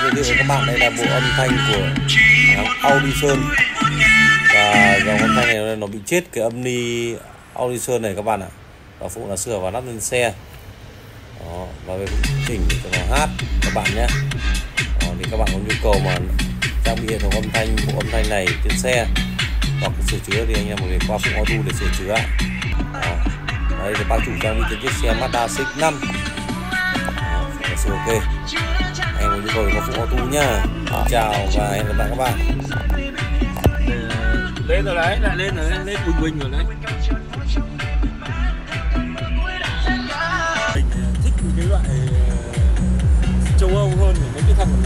giới thiệu với các bạn đây là bộ âm thanh của hãng Audison. Và dòng âm thanh này nó bị chết cái âm ni Audison này các bạn ạ. Và phụ là sửa và lắp lên xe. Đó, và về chỉnh cho nó hát các bạn nhé. Thì các bạn có nhu cầu mà trang bị hệ thống âm thanh, bộ âm thanh này trên xe hoặc sửa chữa thì anh em có thể qua Phụng Auto để sửa chữa. Đây là bác chủ trang bị trên chiếc xe Mazda CX-5. Đó, ok. Em có nhu cầu thì có Phụng Auto nhá. Chào và hẹn gặp lại các bạn. Lên rồi đấy, lại lên rồi, lên bình rồi đấy. Mình thích cái loại châu Âu hơn mấy cái thằng